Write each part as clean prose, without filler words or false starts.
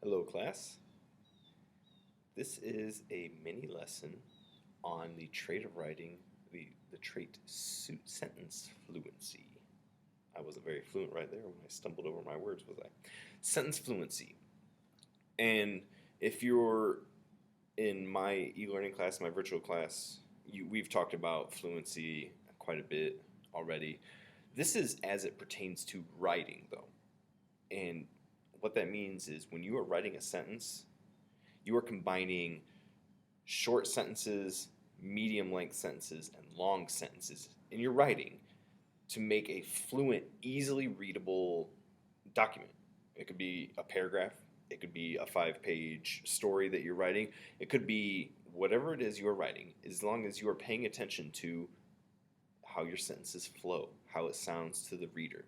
Hello class. This is a mini lesson on the trait of writing, the trait sentence fluency. I wasn't very fluent right there when I stumbled over my words, was I? Sentence fluency. And if you're in my e-learning class, my virtual class, we've talked about fluency quite a bit already. This is as it pertains to writing, though. And what that means is when you are writing a sentence, you are combining short sentences, medium length sentences, and long sentences in your writing to make a fluent, easily readable document. It could be a paragraph, it could be a 5-page story that you're writing, it could be whatever it is you're writing, as long as you are paying attention to how your sentences flow, how it sounds to the reader.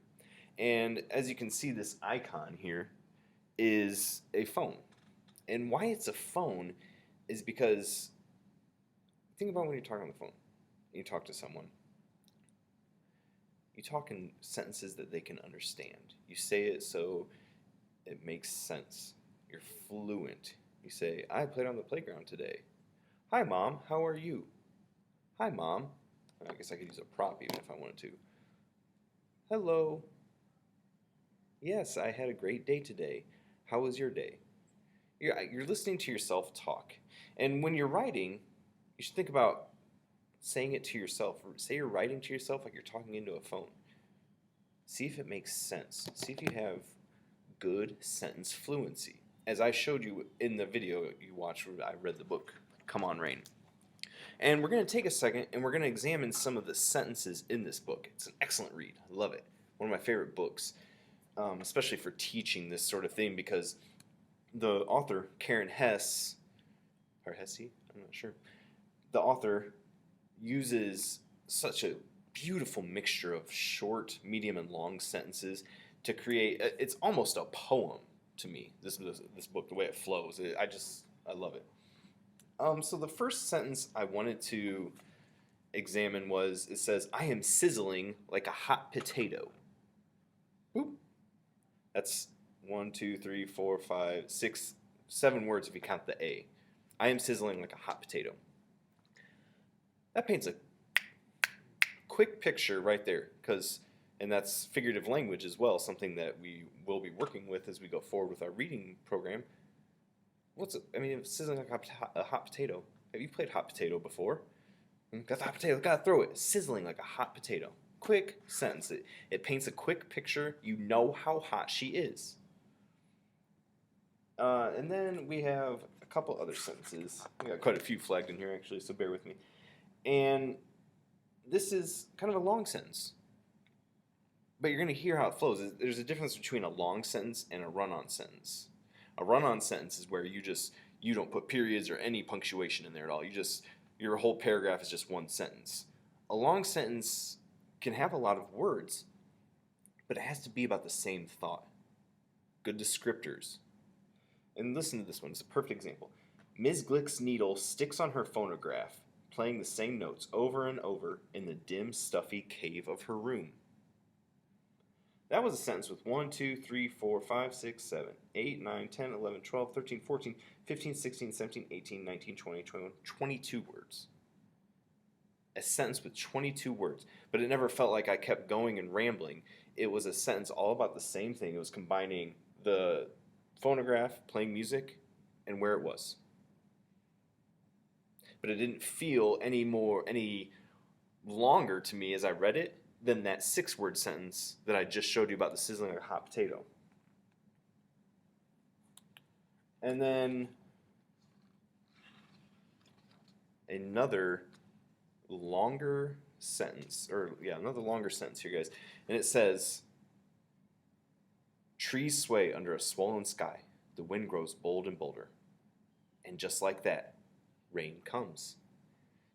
And as you can see, this icon here is a phone. And why it's a phone is because think about when you're talking on the phone. You talk to someone. You talk in sentences that they can understand. You say it so it makes sense. You're fluent. You say, I played on the playground today. Hi, Mom. How are you? Hi, Mom. I guess I could use a prop even if I wanted to. Hello. Yes, I had a great day today. How was your day? You're listening to yourself talk. And when you're writing, you should think about saying it to yourself. Say you're writing to yourself like you're talking into a phone. See if it makes sense. See if you have good sentence fluency. As I showed you in the video you watched, I read the book, Come On Rain. And we're going to take a second and we're going to examine some of the sentences in this book. It's an excellent read. I love it. One of my favorite books, especially for teaching this sort of thing, because the author, Karen Hess, or Hesse, I'm not sure, the author uses such a beautiful mixture of short, medium, and long sentences to create, it's almost a poem to me, this book, the way it flows. I love it. So the first sentence I wanted to examine was, it says, I am sizzling like a hot potato. Boop. That's 1, 2, 3, 4, 5, 6, 7 words if you count the A. I am sizzling like a hot potato. That paints a quick picture right there, and that's figurative language as well, something that we will be working with as we go forward with our reading program. It's sizzling like a hot potato. Have you played hot potato before? Got the hot potato, gotta throw it. Sizzling like a hot potato. Quick sentence. It paints a quick picture. You know how hot she is. And then we have a couple other sentences. We got quite a few flagged in here actually, so bear with me. And this is kind of a long sentence, but you're going to hear how it flows. There's a difference between a long sentence and a run-on sentence. A run-on sentence is where you don't put periods or any punctuation in there at all. Your whole paragraph is just one sentence. A long sentence can have a lot of words, but it has to be about the same thought. Good descriptors. And listen to this one. It's a perfect example. Ms. Glick's needle sticks on her phonograph, playing the same notes over and over in the dim, stuffy cave of her room. That was a sentence with 1, 2, 3, 4, 5, 6, 7, 8, 9, 10, 11, 12, 13, 14, 15, 16, 17, 18, 19, 20, 21, 22 words. A sentence with 22 words. But it never felt like I kept going and rambling. It was a sentence all about the same thing. It was combining the phonograph, playing music, and where it was. But it didn't feel any longer to me as I read it than that 6-word sentence that I just showed you about the sizzling of a hot potato. And then another longer sentence, here, guys. And it says, trees sway under a swollen sky. The wind grows bold and bolder. And just like that, rain comes.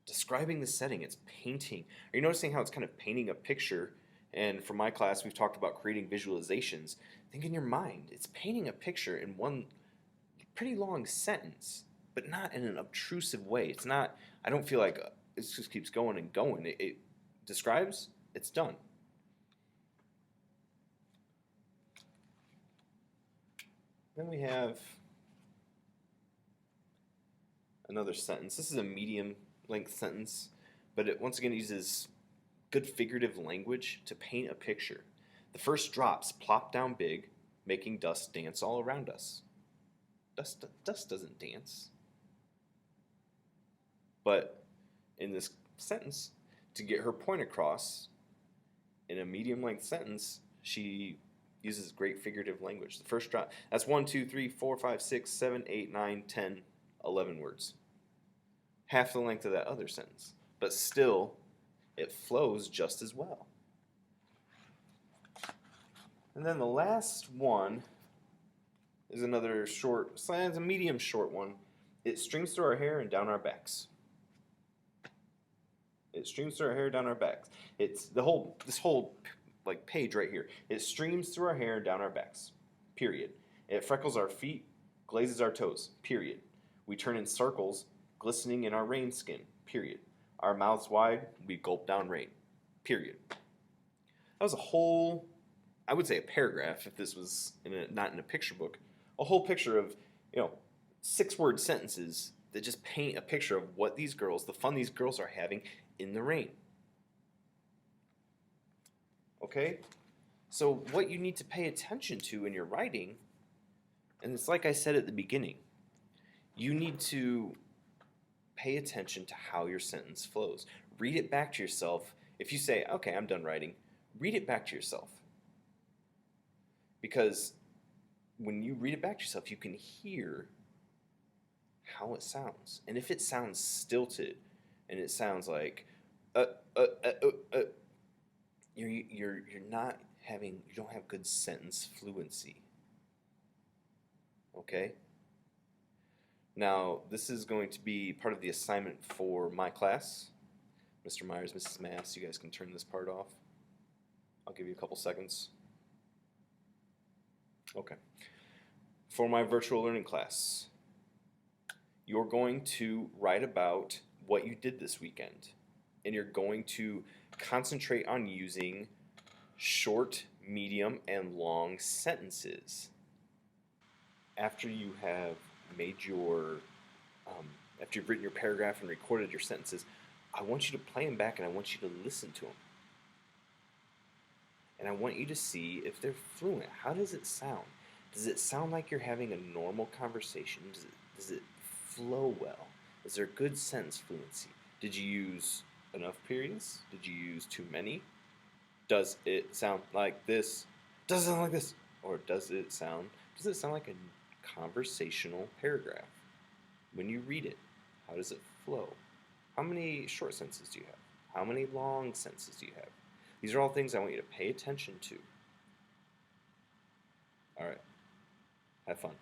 Describing the setting, it's painting. Are you noticing how it's kind of painting a picture? And for my class, we've talked about creating visualizations. Think in your mind. It's painting a picture in one pretty long sentence, but not in an obtrusive way. It's not, I don't feel like it just keeps going and going. It describes, it's done. Then we have Another sentence. This is a medium length sentence, but it once again uses good figurative language to paint a picture. The first drops plop down big, making dust dance all around us. Dust doesn't dance. But in this sentence, to get her point across, in a medium length sentence, she uses great figurative language. The first drop, that's 1, 2, 3, 4, 5, 6, 7, 8, 9, 10, 11 words. Half the length of that other sentence. But still, it flows just as well. And then the last one is another short, it's a medium short one. It streams through our hair and down our backs. It streams through our hair down our backs. It's this whole like page right here. It streams through our hair and down our backs. Period. It freckles our feet, glazes our toes. Period. We turn in circles, glistening in our rain skin. Period. Our mouths wide, we gulp down rain. Period. That was a whole, I would say a paragraph if this was not in a picture book. A whole picture of, 6-word sentences that just paint a picture of what these girls, the fun these girls are having in the rain. Okay? So what you need to pay attention to in your writing, and it's like I said at the beginning, you need to pay attention to how your sentence flows. Read it back to yourself. If you say, okay, I'm done writing, read it back to yourself. Because when you read it back to yourself, you can hear how it sounds. And if it sounds stilted, and it sounds like you're not having, you don't have good sentence fluency. Okay? Now, this is going to be part of the assignment for my class. Mr. Myers, Mrs. Mass, you guys can turn this part off. I'll give you a couple seconds. Okay. For my virtual learning class, you're going to write about what you did this weekend. And you're going to concentrate on using short, medium, and long sentences. After you have made your, after you've written your paragraph and recorded your sentences, I want you to play them back and I want you to listen to them. And I want you to see if they're fluent. How does it sound? Does it sound like you're having a normal conversation? Does it flow well? Is there good sentence fluency? Did you use enough periods? Did you use too many? Does it sound like this? Does it sound like this? Or does it sound like a conversational paragraph? When you read it, how does it flow? How many short sentences do you have? How many long sentences do you have? These are all things I want you to pay attention to. All right. Have fun.